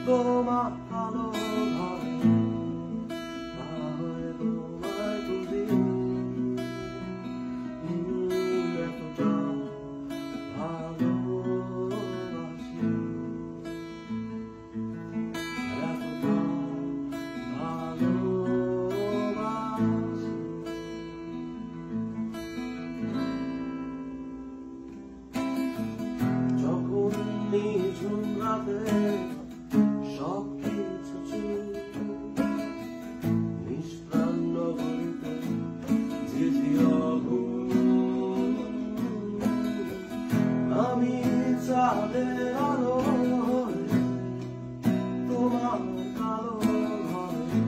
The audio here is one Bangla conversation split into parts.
তোমার ভালোভাবে তাহলে তোমায় খুঁজি এতটা ভালোবাসি এতটা ভালোবাসি যখন নিঝুম রাতে সবকিছু নিষ্প্রাণ নগরীতে ঝিঝির ঘুম আমি চাঁদের আলোয় তোমার কালো ঘরে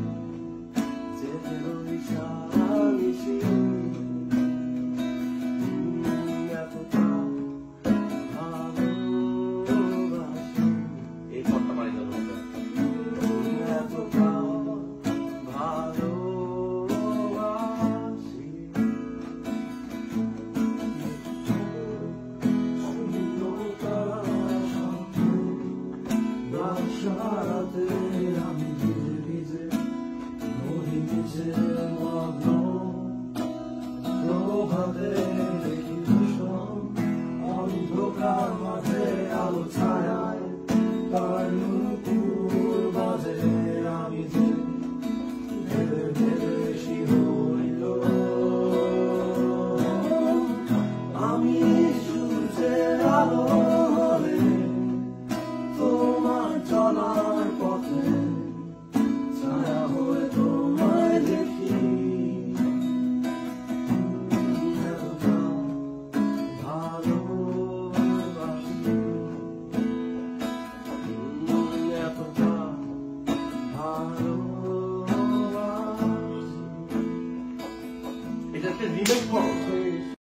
জেগে রই সারা নিশি এতটা ভালোবাসি এই ফোনটা মারি দাও এতটা ভালোবাসি সারাতে আমি ভিজে ভিজে মরি নিচে মগ্ন